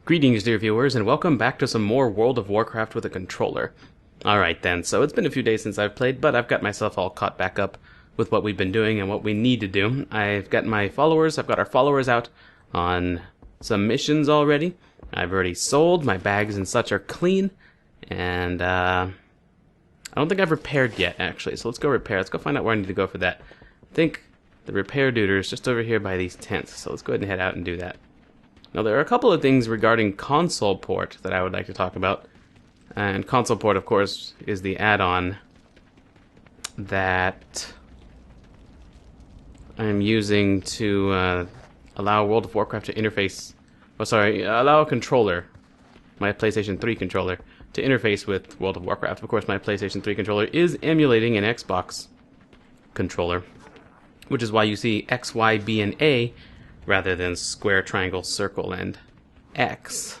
Greetings, dear viewers, and welcome back to some more World of Warcraft with a controller. Alright then, so it's been a few days since I've played, but I've got myself all caught back up with what we've been doing and what we need to do. I've got our followers out on some missions already. I've already sold, my bags and such are clean, and I don't think I've repaired yet, actually, so let's go repair. Let's go find out where I need to go for that. I think the repair duder is just over here by these tents, so let's go ahead and head out and do that. Now, there are a couple of things regarding console port that I would like to talk about. And console port, of course, is the add-on that I'm using to allow World of Warcraft to interface... allow a controller, my PlayStation 3 controller, to interface with World of Warcraft. Of course, my PlayStation 3 controller is emulating an Xbox controller, which is why you see X, Y, B, and A rather than square, triangle, circle, and X.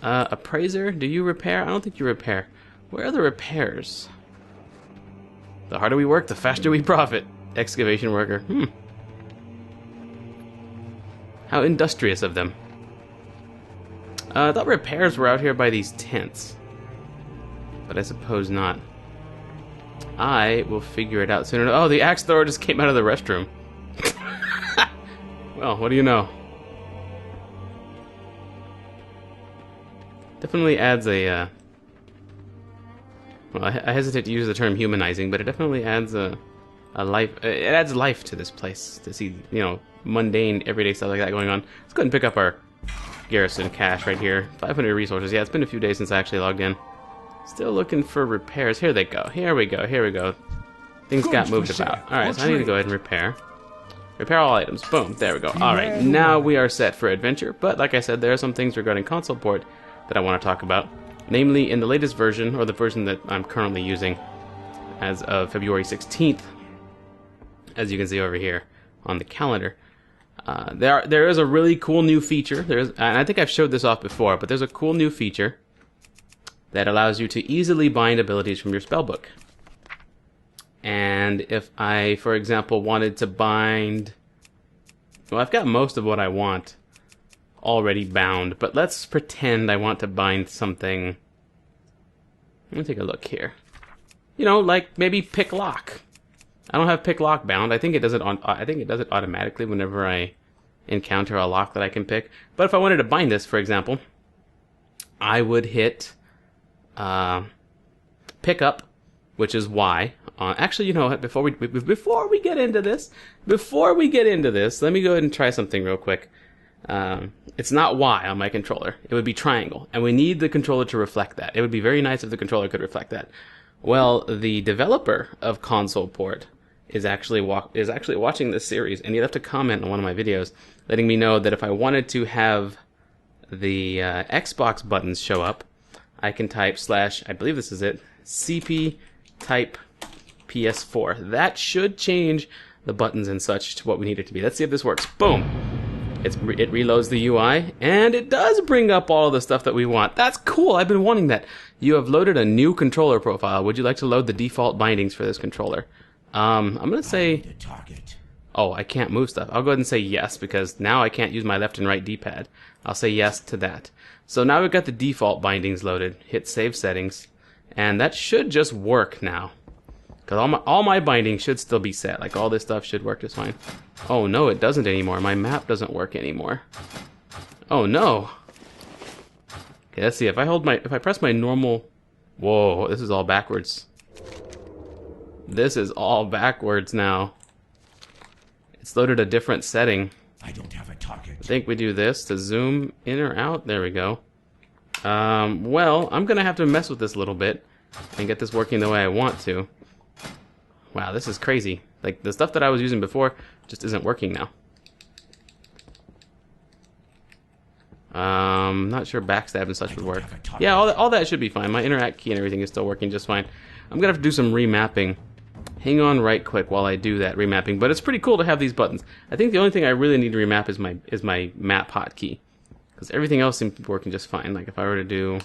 Appraiser, do you repair? I don't think you repair. Where are the repairs? The harder we work, the faster we profit. Excavation worker. How industrious of them. I thought repairs were out here by these tents. But I suppose not. I will figure it out sooner. Oh, the axe thrower just came out of the restroom. Well, what do you know? Definitely adds a, well, I hesitate to use the term humanizing, but it definitely adds a life, it adds life to this place, to see, you know, mundane, everyday stuff like that going on. Let's go ahead and pick up our garrison cache right here. 500 resources. Yeah, it's been a few days since I actually logged in. Still looking for repairs. Here they go. Here we go. Here we go. Things got moved about. Alright, so I need to go ahead and repair. Repair all items. Boom. There we go. Alright, now we are set for adventure. But like I said, there are some things regarding console port that I want to talk about. Namely, in the latest version, or the version that I'm currently using as of February 16th, as you can see over here on the calendar, there is a really cool new feature. And I think I've showed this off before, but there's a cool new feature that allows you to easily bind abilities from your spellbook. And if I, for example, wanted to bind... Well, I've got most of what I want already bound, but let's pretend I want to bind something. Let me take a look here. You know, like maybe pick lock. I don't have pick lock bound. I think it does it automatically whenever I encounter a lock that I can pick. But if I wanted to bind this, for example, I would hit pick up, which is Y. Actually, you know what? Before we get into this, let me go ahead and try something real quick. It's not Y on my controller. It would be triangle, and we need the controller to reflect that. It would be very nice if the controller could reflect that. Well, the developer of console port is actually watching this series, and he left a comment on one of my videos letting me know that if I wanted to have the Xbox buttons show up, I can type / I believe this is it, CP type PS4. That should change the buttons and such to what we need it to be. Let's see if this works. Boom! It reloads the UI, and it does bring up all the stuff that we want. That's cool. I've been wanting that. You have loaded a new controller profile. Would you like to load the default bindings for this controller? I'm going to say... Oh, I can't move stuff. I'll go ahead and say yes, because now I can't use my left and right D-pad. I'll say yes to that. So now we've got the default bindings loaded. Hit Save Settings, and that should just work now. Because all my bindings should still be set. Like, all this stuff should work just fine. Oh, no, it doesn't anymore. My map doesn't work anymore. Oh, no. Okay, let's see. If I press my normal... Whoa, this is all backwards. This is all backwards now. It's loaded a different setting. I don't have a target. I think we do this to zoom in or out. There we go. Well, I'm going to have to mess with this a little bit and get this working the way I want to. Wow, this is crazy. Like, the stuff that I was using before just isn't working now. Not sure backstab and such would work. Yeah, all that should be fine. My interact key and everything is still working just fine. I'm gonna have to do some remapping. Hang on right quick while I do that remapping. But it's pretty cool to have these buttons. I think the only thing I really need to remap is my map hotkey, because everything else seems to be working just fine. Like if I were to do...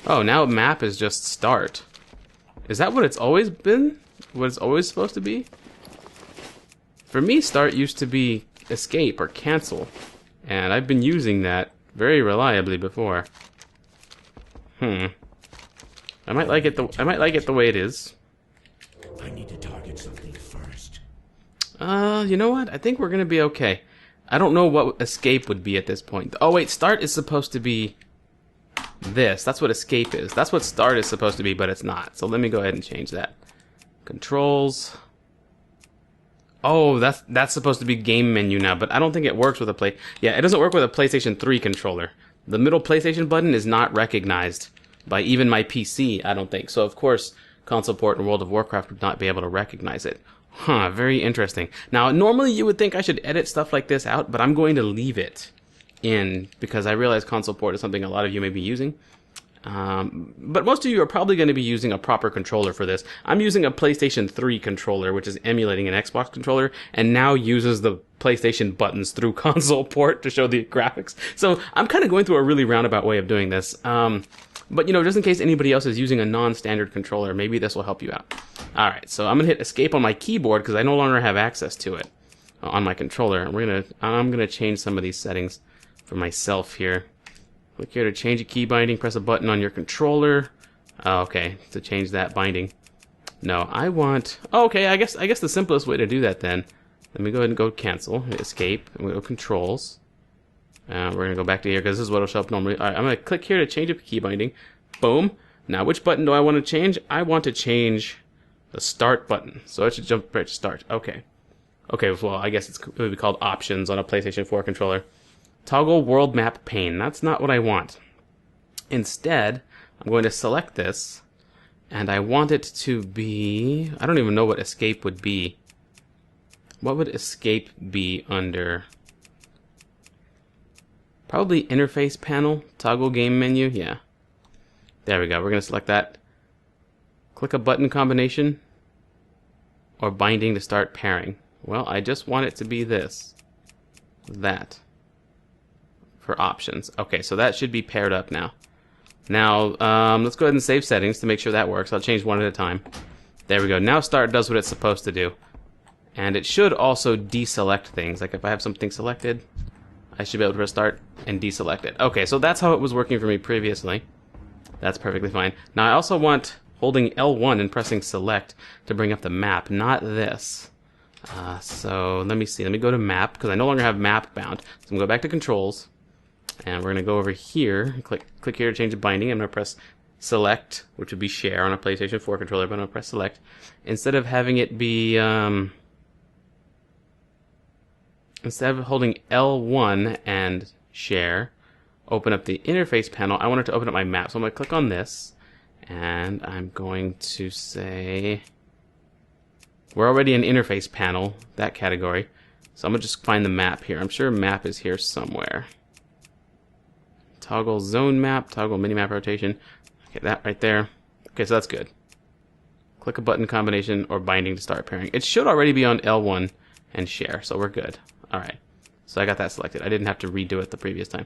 Oh, now map is just start. Is that what it's always been? What it's always supposed to be? For me, start used to be escape or cancel. And I've been using that very reliably before. I might like it the way it is. I need to target something first. You know what? I think we're gonna be okay. I don't know what escape would be at this point. Oh wait, start is supposed to be this. That's what escape is. That's what start is supposed to be, but it's not. So let me go ahead and change that. Controls. Oh, that's supposed to be game menu now, but I don't think it works with a Yeah, it doesn't work with a PlayStation 3 controller. The middle PlayStation button is not recognized by even my PC, I don't think. So of course, console port and World of Warcraft would not be able to recognize it. Huh, very interesting. Now, normally you would think I should edit stuff like this out, but I'm going to leave it in because I realize console port is something a lot of you may be using. But most of you are probably going to be using a proper controller for this. I'm using a PlayStation 3 controller, which is emulating an Xbox controller, and now uses the PlayStation buttons through console port to show the graphics. So I'm kind of going through a really roundabout way of doing this. But, you know, just in case anybody else is using a non-standard controller, maybe this will help you out. Alright, so I'm going to hit escape on my keyboard because I no longer have access to it on my controller. I'm gonna change some of these settings for myself here. Click here to change a key binding, press a button on your controller. Okay, to change that binding. No, I want... Oh, okay, I guess the simplest way to do that then. Let me go ahead and go cancel, hit escape, and we go controls. We're going to go back to here because this is what will show up normally. Alright, I'm going to click here to change a key binding. Boom. Now, which button do I want to change? I want to change the start button. So it should jump right to start. Okay. Okay, well, I guess it would be called options on a PlayStation 4 controller. Toggle world map pane. That's not what I want. Instead, I'm going to select this, and I want it to be... I don't even know what escape would be. What would escape be under? Probably interface panel, toggle game menu, yeah. There we go, we're going to select that. Click a button combination, or binding to start pairing. Well, I just want it to be this. That. For options. Okay, so that should be paired up now. Now, let's go ahead and save settings to make sure that works. I'll change one at a time. There we go. Now start does what it's supposed to do. And it should also deselect things. Like if I have something selected, I should be able to press start and deselect it. Okay, so that's how it was working for me previously. That's perfectly fine. Now I also want holding L1 and pressing select to bring up the map, not this. So let me see. Let me go to map, because I no longer have map bound. So I'm going to go back to controls. And we're going to go over here, and click here to change the binding. I'm going to press select, which would be share on a PlayStation 4 controller, but I'm going to press select. Instead of having it be, instead of holding L1 and share, open up the interface panel, I want it to open up my map. So I'm going to click on this, and I'm going to say, we're already in interface panel, that category. So I'm going to just find the map here. I'm sure map is here somewhere. Toggle zone map, toggle minimap rotation. Okay, that right there. Okay, so that's good. Click a button combination or binding to start pairing. It should already be on L1 and share, so we're good. Alright, so I got that selected. I didn't have to redo it the previous time.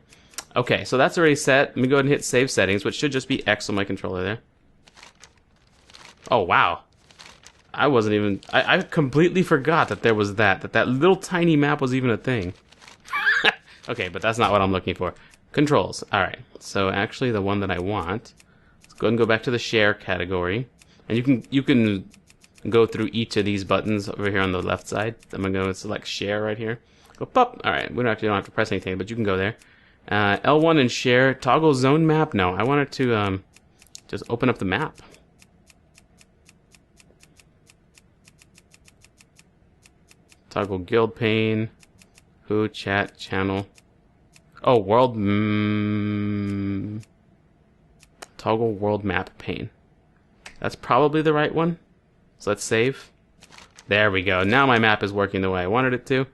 Okay, so that's already set. Let me go ahead and hit save settings, which should just be X on my controller there. Oh, wow. I wasn't even... I completely forgot that there was that little tiny map was even a thing. Okay, but that's not what I'm looking for. Controls. Alright, so actually the one that I want, let's go ahead and go back to the share category. And you can go through each of these buttons over here on the left side. I'm going to go and select share right here. Go pop. Alright, we don't have to press anything, but you can go there. L1 and share. Toggle zone map. No, I want it to just open up the map. Toggle guild pane. Who, chat, channel. Oh, world... toggle world map pane. That's probably the right one. So let's save. There we go. Now my map is working the way I wanted it to.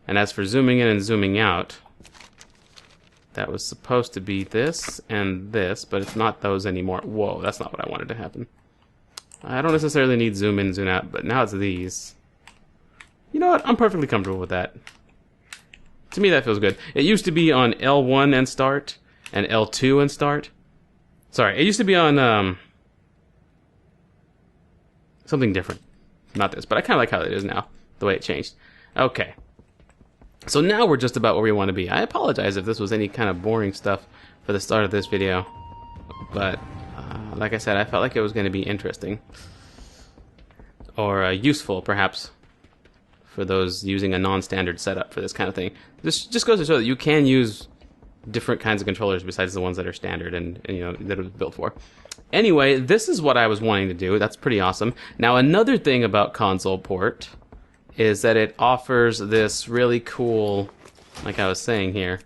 And as for zooming in and zooming out, that was supposed to be this and this, but it's not those anymore. Whoa, that's not what I wanted to happen. I don't necessarily need zoom in, zoom out, but now it's these. You know what? I'm perfectly comfortable with that. To me, that feels good. It used to be on L1 and start, and L2 and start. Sorry, it used to be on, something different. Not this, but I kind of like how it is now, the way it changed. Okay. So now we're just about where we want to be. I apologize if this was any kind of boring stuff for the start of this video, but like I said, I felt like it was going to be interesting or useful, perhaps, for those using a non-standard setup for this kind of thing. This just goes to show that you can use different kinds of controllers besides the ones that are standard and you know, that it was built for. Anyway, this is what I was wanting to do. That's pretty awesome. Now, another thing about console port is that it offers this really cool, like I was saying here,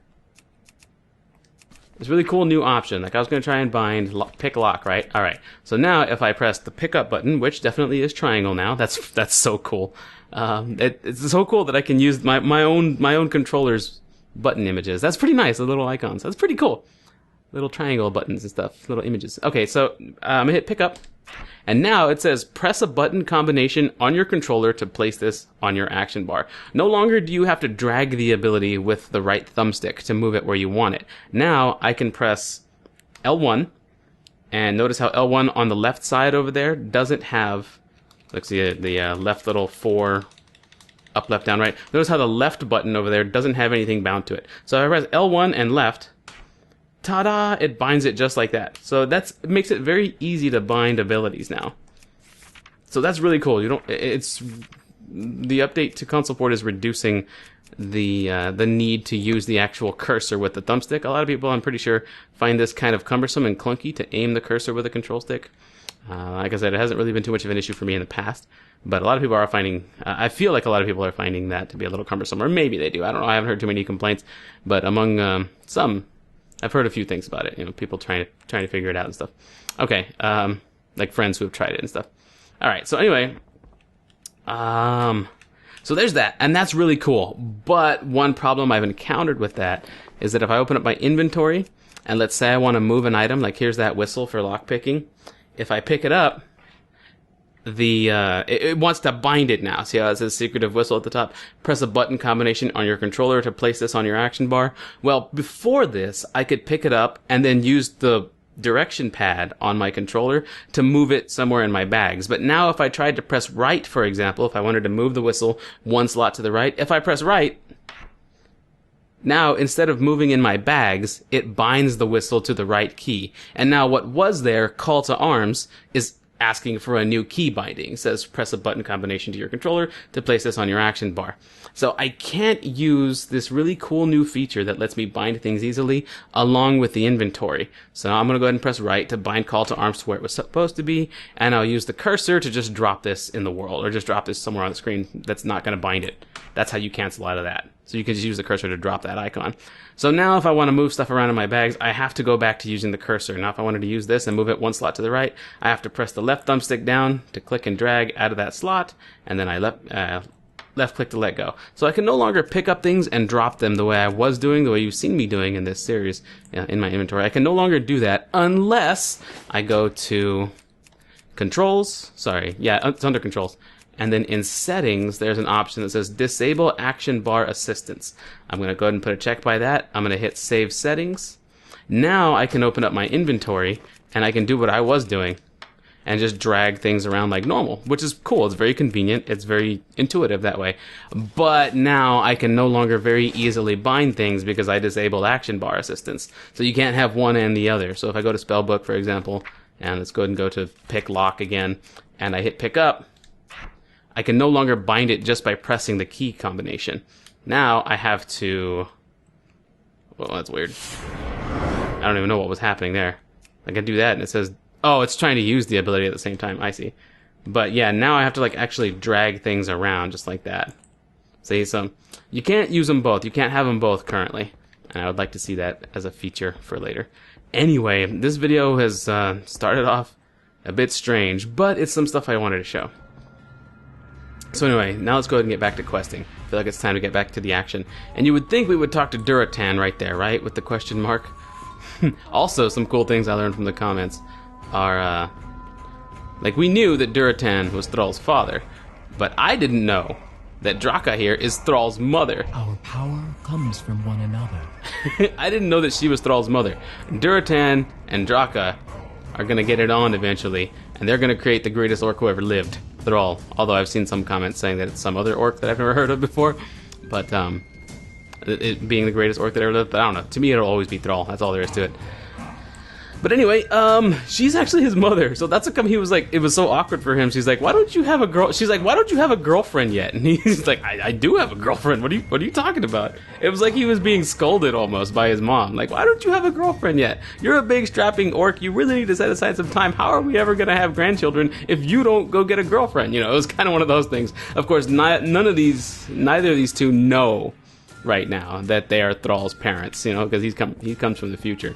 this really cool new option. Like I was going to try and bind pick lock, right? All right. So now if I press the pickup button, which definitely is triangle now, that's so cool. It's so cool that I can use my own controller's button images. That's pretty nice. The little icons. That's pretty cool. Little triangle buttons and stuff. Little images. Okay, so I'm gonna hit pickup, and now it says press a button combination on your controller to place this on your action bar. No longer do you have to drag the ability with the right thumbstick to move it where you want it. Now I can press L1, and notice how L1 on the left side over there doesn't have, let's see, the left little 4 up, left, down, right. Notice how the left button over there doesn't have anything bound to it. So if I press L1 and left, ta-da, it binds it just like that. So it makes it very easy to bind abilities now. So that's really cool. The update to console port is reducing the need to use the actual cursor with the thumbstick. A lot of people, I'm pretty sure, find this kind of cumbersome and clunky to aim the cursor with a control stick. Like I said, it hasn't really been too much of an issue for me in the past, but a lot of people are finding, I feel like a lot of people are finding that to be a little cumbersome, or maybe they do. I don't know. I haven't heard too many complaints, but among some, I've heard a few things about it. You know, people trying to figure it out and stuff. Okay, like friends who have tried it and stuff. All right. So anyway, so there's that, and that's really cool. But one problem I've encountered with that is that if I open up my inventory and let's say I want to move an item, like here's that whistle for lockpicking. If I pick it up, it wants to bind it now. See how it says secretive whistle at the top? Press a button combination on your controller to place this on your action bar. Well, before this, I could pick it up and then use the direction pad on my controller to move it somewhere in my bags. But now if I tried to press right, for example, if I wanted to move the whistle one slot to the right, if I press right, now, instead of moving in my bags, it binds the whistle to the right key. And now what was there, call to arms, is asking for a new key binding. It says press a button combination to your controller to place this on your action bar. So I can't use this really cool new feature that lets me bind things easily along with the inventory. So now I'm going to go ahead and press right to bind call to arms to where it was supposed to be, and I'll use the cursor to just drop this in the world, or just drop this somewhere on the screen that's not going to bind it. That's how you cancel out of that. So you can just use the cursor to drop that icon. So now if I want to move stuff around in my bags, I have to go back to using the cursor. Now if I wanted to use this and move it one slot to the right, I have to press the left thumbstick down to click and drag out of that slot, and then I left click to let go. So I can no longer pick up things and drop them the way I was doing, the way you've seen me doing in this series in my inventory. I can no longer do that unless I go to controls. Sorry, yeah, it's under controls. And then in settings, there's an option that says disable action bar assistance. I'm going to go ahead and put a check by that. I'm going to hit save settings. Now I can open up my inventory and I can do what I was doing and just drag things around like normal, which is cool. It's very convenient. It's very intuitive that way. But now I can no longer very easily bind things because I disabled action bar assistance. So you can't have one and the other. So if I go to spellbook, for example, and let's go ahead and go to pick lock again, and I hit pick up, I can no longer bind it just by pressing the key combination. Now I have to... Well, that's weird. I don't even know what was happening there. I can do that and it says... Oh, it's trying to use the ability at the same time. I see. But yeah, now I have to like actually drag things around just like that. See, so you can't use them both. You can't have them both currently. And I would like to see that as a feature for later. Anyway, this video has started off a bit strange, but it's some stuff I wanted to show. So anyway, now let's go ahead and get back to questing. I feel like it's time to get back to the action. And you would think we would talk to Duratan right there, right? With the question mark. Also, some cool things I learned from the comments are, like, we knew that Duratan was Thrall's father, but I didn't know that Draka here is Thrall's mother. Our power comes from one another. I didn't know that she was Thrall's mother. Duratan and Draka are gonna get it on eventually, and they're gonna create the greatest orc who ever lived, Thrall. Although I've seen some comments saying that it's some other orc that I've never heard of before. But it being the greatest orc that ever lived, but I don't know. To me, it'll always be Thrall. That's all there is to it. But anyway, she's actually his mother, so that's how come he was like, it was so awkward for him. She's like, why don't you have a girl? She's like, why don't you have a girlfriend yet? And he's like, I do have a girlfriend. What are you talking about? It was like he was being scolded almost by his mom. Like, why don't you have a girlfriend yet? You're a big strapping orc. You really need to set aside some time. How are we ever going to have grandchildren if you don't go get a girlfriend? You know, it was kind of one of those things. Of course, neither of these two know right now that they are Thrall's parents, you know, because he comes from the future.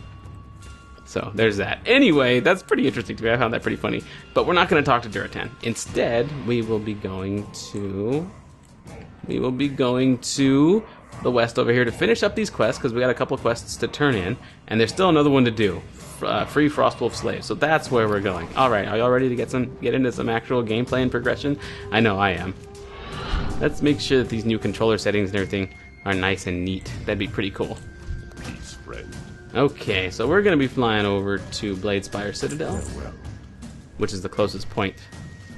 So there's that. Anyway, that's pretty interesting to me. I found that pretty funny. But we're not going to talk to Duratan. Instead, we will be going to the west over here to finish up these quests, because we got a couple of quests to turn in, and there's still another one to do. Free Frostwolf slaves. So that's where we're going. All right, are y'all ready to get into some actual gameplay and progression? I know I am. Let's make sure that these new controller settings and everything are nice and neat. That'd be pretty cool. Peace, friend. Okay, so we're going to be flying over to Bladespire Citadel, which is the closest point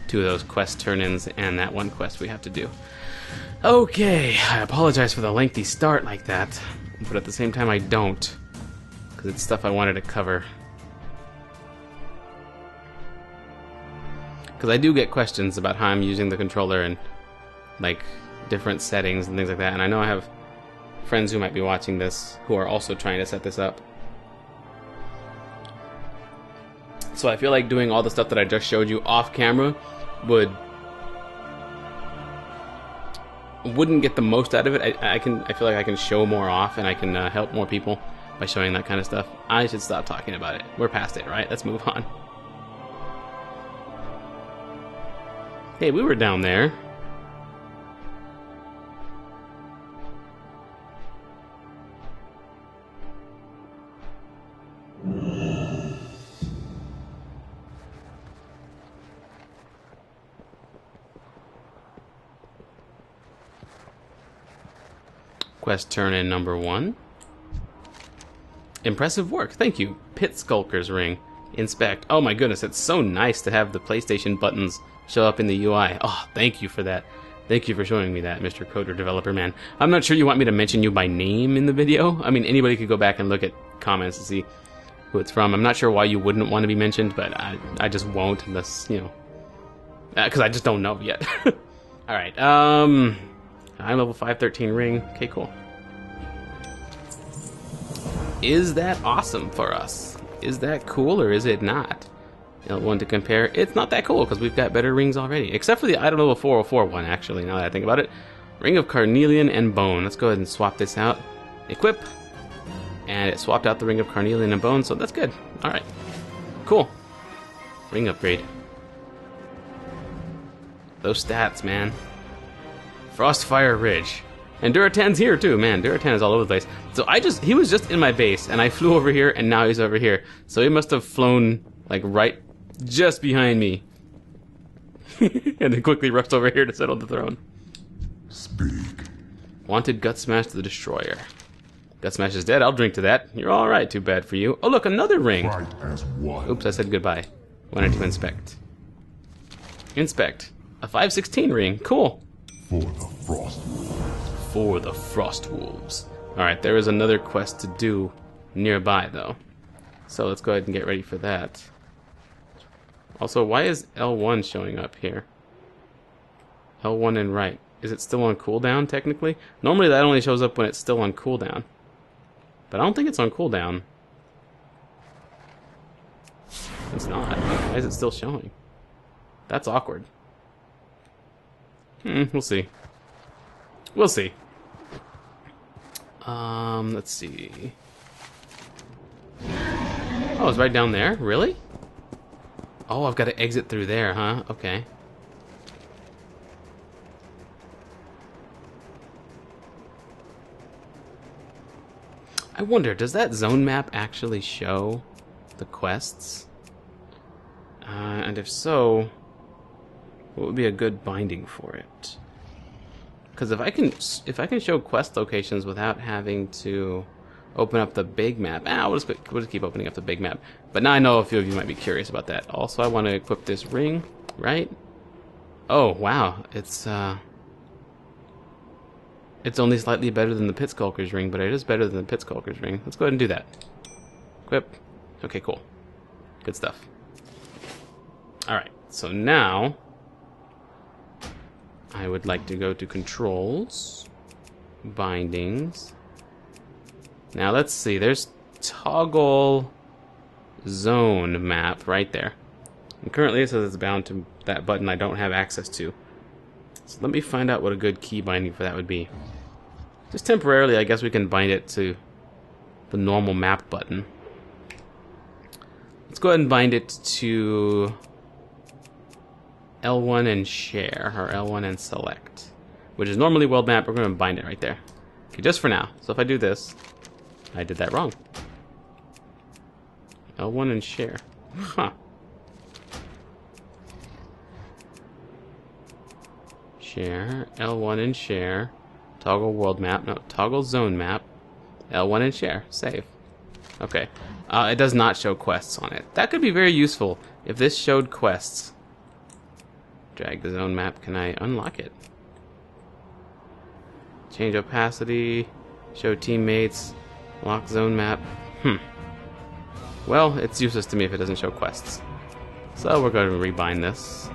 to those quest turn-ins and that one quest we have to do. Okay, I apologize for the lengthy start like that, but at the same time I don't, because it's stuff I wanted to cover. Because I do get questions about how I'm using the controller and, like, different settings and things like that, and I know I have friends who might be watching this who are also trying to set this up. So I feel like doing all the stuff that I just showed you off camera wouldn't get the most out of it. I feel like I can show more off, and I can help more people by showing that kind of stuff. I should stop talking about it. We're past it, right? Let's move on. Hey, we were down there. Quest turn-in number 1. Impressive work. Thank you. Pskulkers ring. Inspect. Oh my goodness, it's so nice to have the PlayStation buttons show up in the UI. Oh, thank you for that. Thank you for showing me that, Mr. Coder Developer Man. I'm not sure you want me to mention you by name in the video. I mean, anybody could go back and look at comments to see who it's from. I'm not sure why you wouldn't want to be mentioned, but I just won't unless, you know, because I just don't know yet. Alright, I'm level 513 ring. Okay, cool. Is that awesome for us? Is that cool or is it not? One to compare. It's not that cool because we've got better rings already. Except for the item level 404 one, actually, now that I think about it. Ring of Carnelian and Bone. Let's go ahead and swap this out. Equip. And it swapped out the Ring of Carnelian and Bone, so that's good. Alright. Cool. Ring upgrade. Those stats, man. Frostfire Ridge. And Duratan's here too, man. Duratan is all over the place. So he was just in my base, and I flew over here, and now he's over here. So he must have flown, like, right just behind me. And then quickly rushed over here to sit on the throne. Speak. Wanted Gut Smash the Destroyer. Gut Smash is dead, I'll drink to that. You're alright, too bad for you. Oh look, another ring! Fight as one. Oops, I said goodbye. Wanted to inspect. Inspect. A 516 ring, cool. For the Frost Wolves. For the Frost Wolves. Alright, there is another quest to do nearby, though. So let's go ahead and get ready for that. Also, why is L1 showing up here? L1 and right. Is it still on cooldown, technically? Normally that only shows up when it's still on cooldown. But I don't think it's on cooldown. It's not. Why is it still showing? That's awkward. We'll see. We'll see. Let's see. Oh, it's right down there? Really? Oh, I've got to exit through there, huh? Okay. I wonder, does that zone map actually show the quests? And if so, what would be a good binding for it? Because if I can show quest locations without having to open up the big map, we'll just keep opening up the big map. But now I know a few of you might be curious about that. Also, I want to equip this ring, right? Oh wow, it's It's only slightly better than the Pskulkers ring, but it is better than the Pskulkers ring. Let's go ahead and do that. Equip. Okay, cool. Good stuff. Alright, so now I would like to go to controls, bindings. Now let's see, there's toggle zone map right there. And currently it says it's bound to that button I don't have access to. So let me find out what a good key binding for that would be. Just temporarily, I guess we can bind it to the normal map button. Let's go ahead and bind it to L1 and share, or L1 and select, which is normally world map. We're going to bind it right there. Okay, just for now. So if I do this, I did that wrong. L1 and share. Huh. Share, L1 and share. Toggle world map. No, toggle zone map. L1 and share. Save. Okay. It does not show quests on it. That could be very useful if this showed quests. Drag the zone map. Can I unlock it? Change opacity. Show teammates. Lock zone map. Well, it's useless to me if it doesn't show quests. So we're going to rebind this.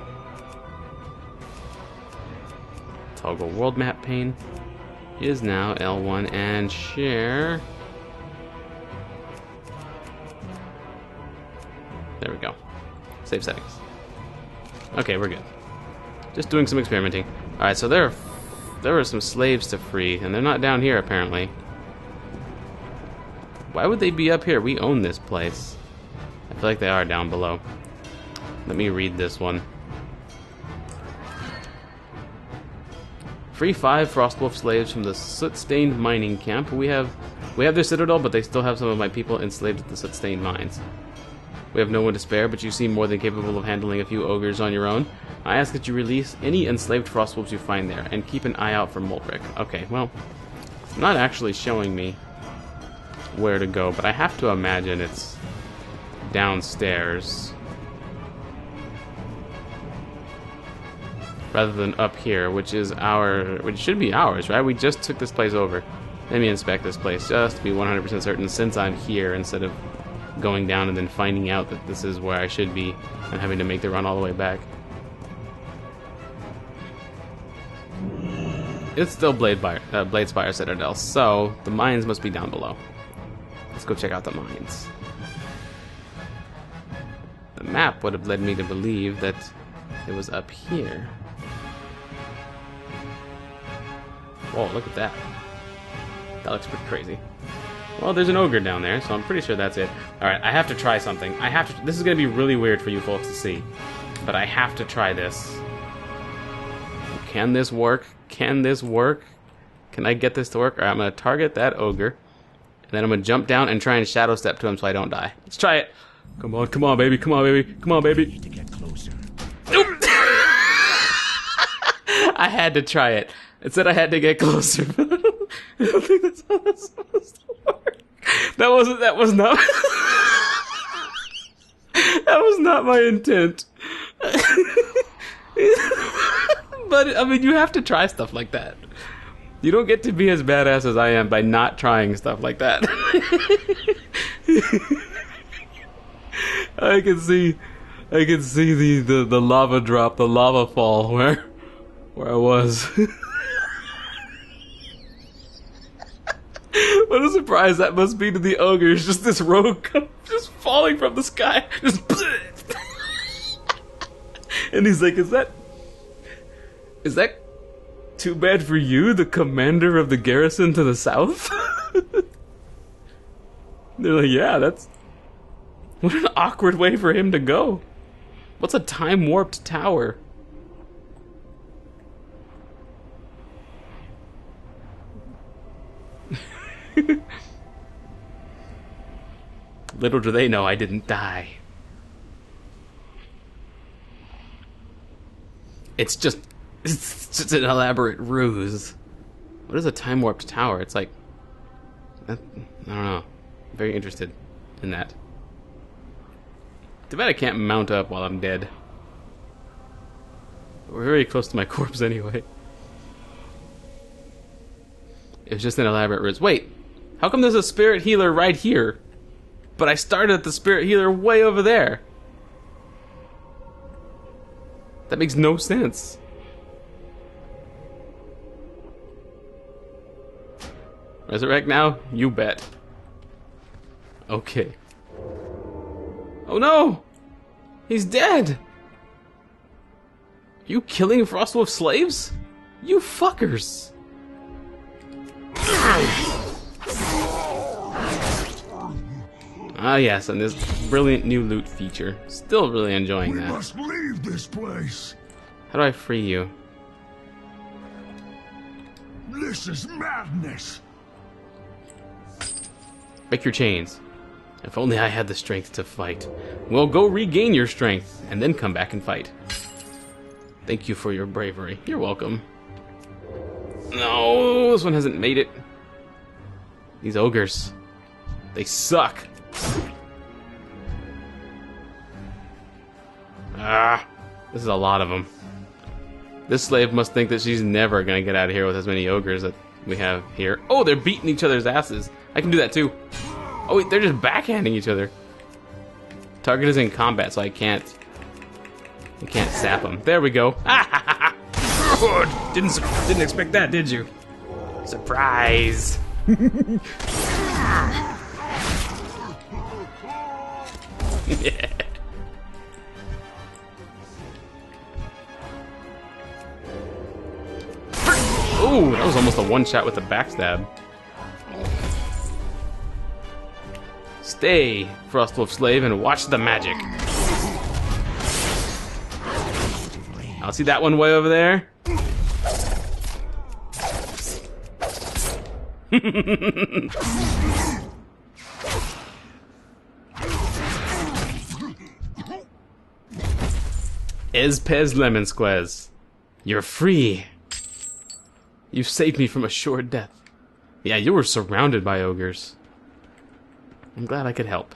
Toggle world map pane is now L1 and share. There we go. Save settings. Okay, we're good. Just doing some experimenting. Alright, so there were some slaves to free, and they're not down here apparently. Why would they be up here? We own this place. I feel like they are down below. Let me read this one. Free 5 Frostwolf slaves from the Sootstained mining camp. We have their citadel, but they still have some of my people enslaved at the Sootstained mines. We have no one to spare, but you seem more than capable of handling a few ogres on your own. I ask that you release any enslaved Frostwolves you find there, and keep an eye out for Molbrick. Okay, well, it's not actually showing me where to go, but I have to imagine it's downstairs rather than up here, which should be ours, right? We just took this place over. Let me inspect this place just to be 100% certain, since I'm here, instead of going down and then finding out that this is where I should be and having to make the run all the way back. It's still Bladespire Citadel, so the mines must be down below. Let's go check out the mines. The map would have led me to believe that it was up here. Whoa, look at that. That looks pretty crazy. Well, there's an ogre down there, so I'm pretty sure that's it. Alright, I have to try something. This is going to be really weird for you folks to see, but I have to try this. Can this work? Can this work? Can I get this to work? Alright, I'm going to target that ogre, and then I'm going to jump down and try and shadow step to him so I don't die. Let's try it. Come on, baby. Come on, baby. Come on, baby. To get closer. I had to try it. It said I had to get closer. I don't think that's how that's supposed to work. That was not that was not my intent. But I mean, you have to try stuff like that. You don't get to be as badass as I am by not trying stuff like that. I can see the lava drop, the lava fall where I was. What a surprise that must be to the ogres. Just this rogue just falling from the sky. Just and he's like, is that too bad for you, the commander of the garrison to the south? They're like, yeah, that's... What an awkward way for him to go. What's a time-warped tower? Little do they know I didn't die. It's just an elaborate ruse. What is a time-warped tower? It's like... I don't know. I'm very interested in that. Too bad I can't mount up while I'm dead. We're very close to my corpse anyway. It was just an elaborate ruse. Wait, how come there's a spirit healer right here? But I started at the spirit healer way over there. That makes no sense. Resurrect now? You bet. Okay. Oh no! He's dead! You killing Frostwolf slaves? You fuckers! Ah yes, and this brilliant new loot feature. Still really enjoying We that. must leave this place. How do I free you? This is madness. Break your chains. If only I had the strength to fight. Well, go regain your strength, and then come back and fight. Thank you for your bravery. You're welcome. No, this one hasn't made it. These ogres. They suck. Ah, this is a lot of them. This slave must think that she's never gonna get out of here with as many ogres that we have here. Oh, they're beating each other's asses. I can do that too. Oh wait, they're just backhanding each other. Target is in combat, so I can't sap them. There we go. Good. Didn't expect that, did you? Surprise. Yeah. Ooh, that was almost a one-shot with the backstab. Stay, Frostwolf slave, and watch the magic. I'll see that one way over there. Ezpez Lemon Squez. You're free. You've saved me from a sure death. Yeah, you were surrounded by ogres. I'm glad I could help.